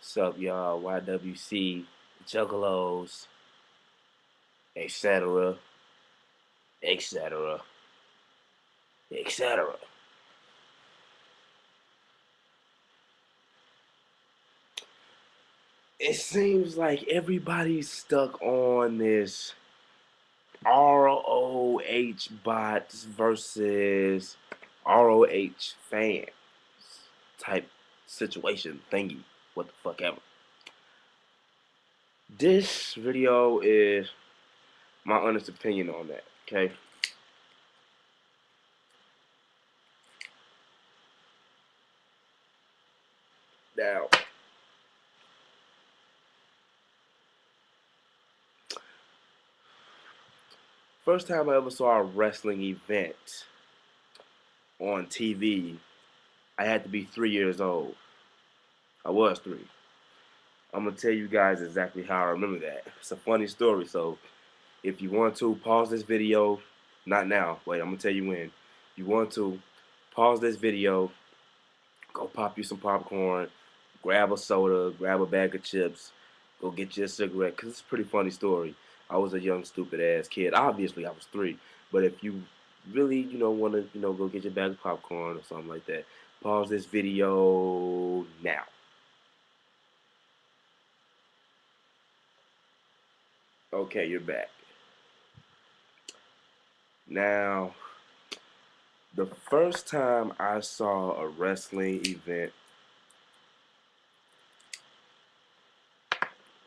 What's up, y'all? YWC, Juggalos, etc., etc., etc. It seems like everybody's stuck on this ROH bots versus ROH fans type situation thingy. What the fuck ever. This video is my honest opinion on that, okay? Now, first time I ever saw a wrestling event on TV, I had to be 3 years old. I was 3. I'm gonna tell you guys exactly how I remember that. It's a funny story, so if you want to pause this video, not now. Wait, I'm gonna tell you when. If you want to pause this video, go pop you some popcorn, grab a soda, grab a bag of chips, go get you a cigarette, cause it's a pretty funny story. I was a young stupid ass kid. Obviously, I was 3, but if you really, want to, go get your bag of popcorn or something like that, pause this video now. Okay, you're back. Now, the first time I saw a wrestling event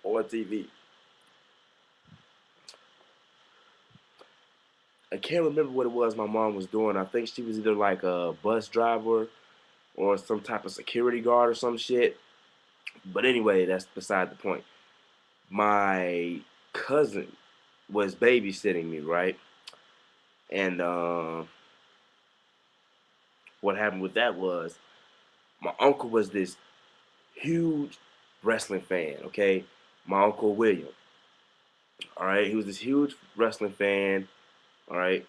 on TV, I can't remember what it was my mom was doing. I think she was either like a bus driver or some type of security guard or some shit. But anyway, that's beside the point. My cousin was babysitting me, right? And what happened with that was my uncle was this huge wrestling fan, okay? My uncle William. All right, he was this huge wrestling fan, all right?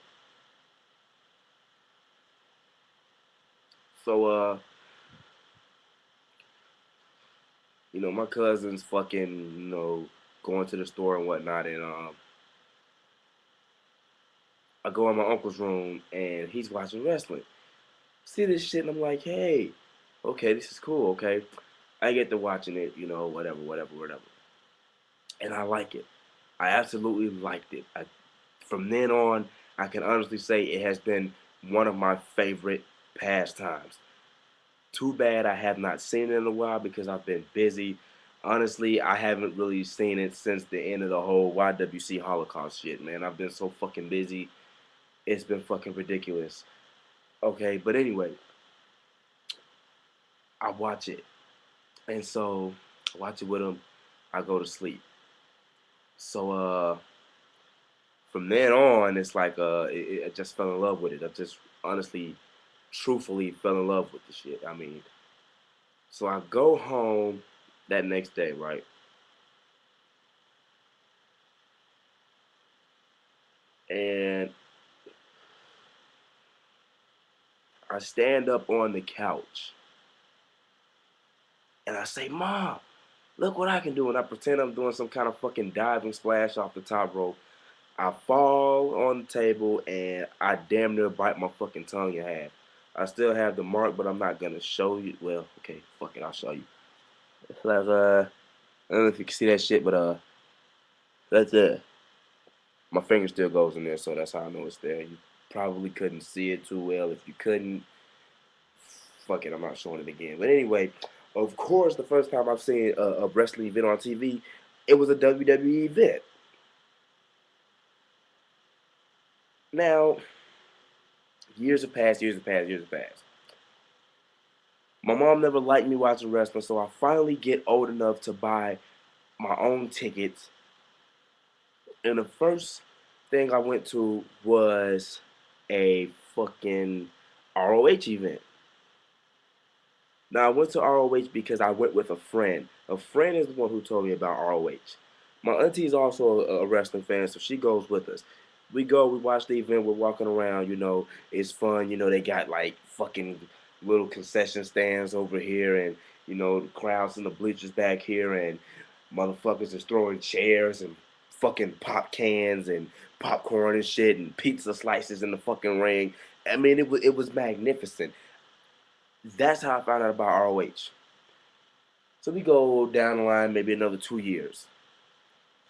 So my cousin's fucking, going to the store and whatnot, and I go in my uncle's room and he's watching wrestling. See this shit and I'm like, hey, okay, this is cool, okay. I get to watching it, whatever, whatever, whatever. And I like it. I absolutely liked it. From then on, I can honestly say it has been one of my favorite pastimes. Too bad I have not seen it in a while because I've been busy. Honestly, I haven't really seen it since the end of the whole YWC Holocaust shit, man. I've been so fucking busy. It's been fucking ridiculous. Okay, but anyway, I watch it. And so I watch it with him. I go to sleep. So from then on, it's like I just fell in love with it. I just honestly, truthfully fell in love with the shit. I mean, so I go home that next day, right? And I stand up on the couch and I say, Mom, look what I can do. And I pretend I'm doing some kind of fucking diving splash off the top rope. I fall on the table and I damn near bite my fucking tongue in half. I still have the mark, but I'm not gonna show you. Well, okay, fuck it, I'll show you. Like, I don't know if you can see that shit, but that's my finger still goes in there, so that's how I know it's there. You probably couldn't see it too well. If you couldn't, fuck it, I'm not showing it again. But anyway, of course, the first time I've seen a wrestling event on TV, it was a WWE event. Now, years have passed, years have passed, years have passed. My mom never liked me watching wrestling, so I finally get old enough to buy my own tickets. And the first thing I went to was a fucking ROH event. Now I went to ROH because I went with a friend. A friend is the one who told me about ROH. My auntie is also a wrestling fan, so she goes with us. We go, we watch the event, we're walking around, it's fun, they got like fucking little concession stands over here, and the crowds in the bleachers back here, and motherfuckers is throwing chairs and fucking pop cans and popcorn and shit and pizza slices in the fucking ring. I mean, it was magnificent. That's how I found out about ROH. So we go down the line maybe another 2 years.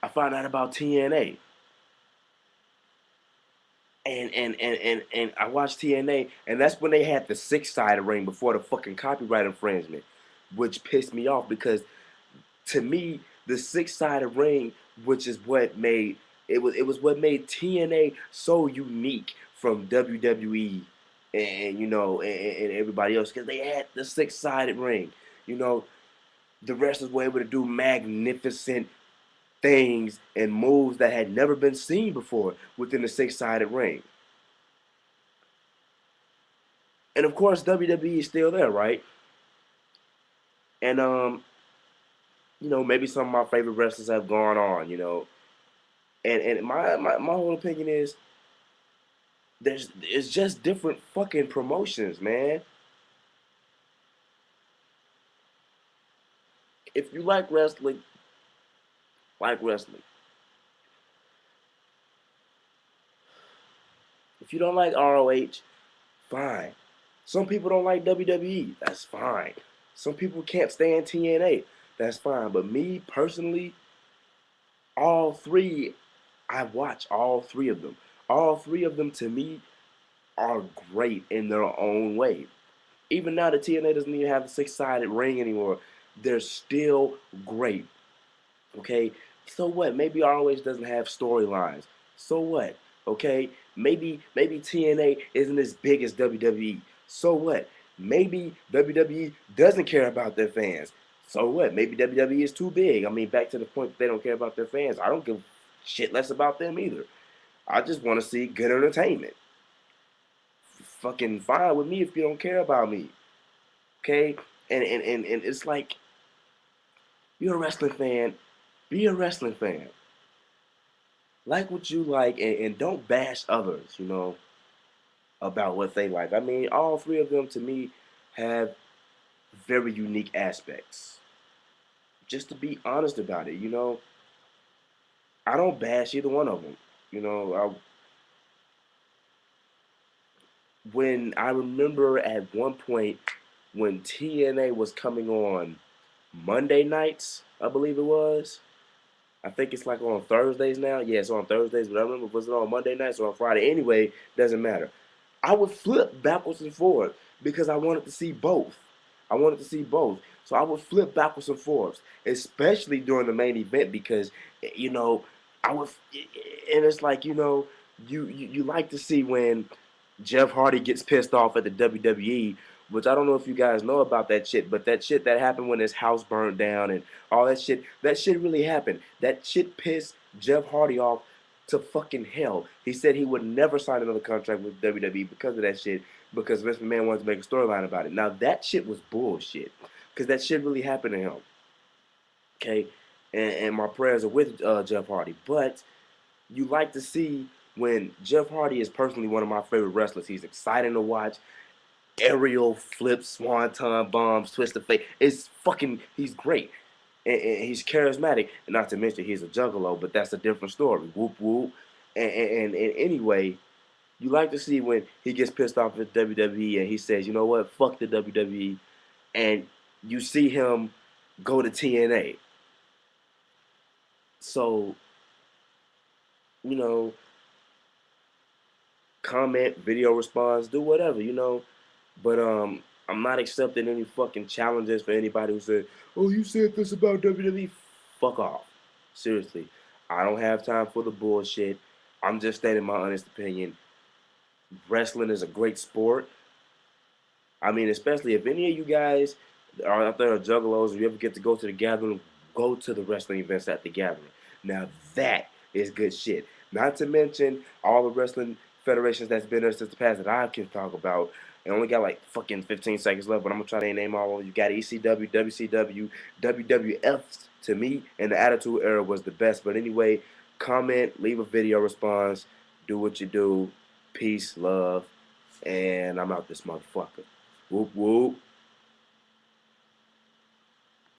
I found out about TNA. And I watched TNA, and that's when they had the six-sided ring before the fucking copyright infringement, which pissed me off because to me the six-sided ring, which is what made it was what made TNA so unique from WWE and everybody else because they had the six-sided ring. You know, the wrestlers were able to do magnificent things and moves that had never been seen before within the six-sided ring. And of course, WWE is still there, right? And maybe some of my favorite wrestlers have gone on. And my whole opinion is it's just different fucking promotions, man. If you like wrestling, like wrestling. If you don't like ROH, fine. Some people don't like WWE. That's fine. Some people can't stand TNA. That's fine. But me personally, all three, I watch all three of them. All three of them to me are great in their own way. Even now, the TNA doesn't even have the six-sided ring anymore. They're still great. Okay, so what? Maybe ROH doesn't have storylines. So what? Okay, maybe TNA isn't as big as WWE. So what? Maybe WWE doesn't care about their fans. So what? Maybe WWE is too big. I mean, back to the point that they don't care about their fans. I don't give shit less about them either. I just want to see good entertainment. Fucking fine with me if you don't care about me. Okay? And it's like you're a wrestling fan, be a wrestling fan. Like what you like and don't bash others, about what they like. I mean, all three of them to me have very unique aspects. Just to be honest about it, I don't bash either one of them. You know, when I remember at one point when TNA was coming on Monday nights, I believe it was. I think it's like on Thursdays now. Yeah, it's on Thursdays, but I remember was it on Monday nights or on Friday? Anyway, doesn't matter. I would flip backwards and forwards because I wanted to see both. I wanted to see both. So I would flip backwards and forwards, especially during the main event because you know I would, and it's like you like to see when Jeff Hardy gets pissed off at the WWE, which I don't know if you guys know about that shit, but that shit that happened when his house burned down and all that shit really happened. That shit pissed Jeff Hardy off to fucking hell. He said he would never sign another contract with WWE because of that shit, because Vince McMahon wanted to make a storyline about it. Now that shit was bullshit, because that shit really happened to him. Okay, and my prayers are with Jeff Hardy, but you like to see when Jeff Hardy is personally one of my favorite wrestlers. He's exciting to watch. Aerial flips, swanton bombs, twist of fate. He's great. And he's charismatic. And not to mention he's a juggalo, but that's a different story. Whoop whoop. And anyway, you like to see when he gets pissed off at WWE and he says, you know what, fuck the WWE. And you see him go to TNA. So, you know, comment, video response, do whatever. But I'm not accepting any fucking challenges for anybody who said, "Oh, you said this about WWE." Fuck off. Seriously, I don't have time for the bullshit. I'm just stating my honest opinion. Wrestling is a great sport. I mean, especially if any of you guys are out there are juggalos, if you ever get to go to the gathering, go to the wrestling events at the gathering. Now that is good shit. Not to mention all the wrestling federations that's been there since the past that I can talk about. I only got like fucking 15 seconds left, but I'm gonna try to name all of them. You got ECW, WCW, WWF. To me, and the Attitude Era was the best. But anyway, comment, leave a video response, do what you do. Peace, love, and I'm out this motherfucker. Whoop whoop.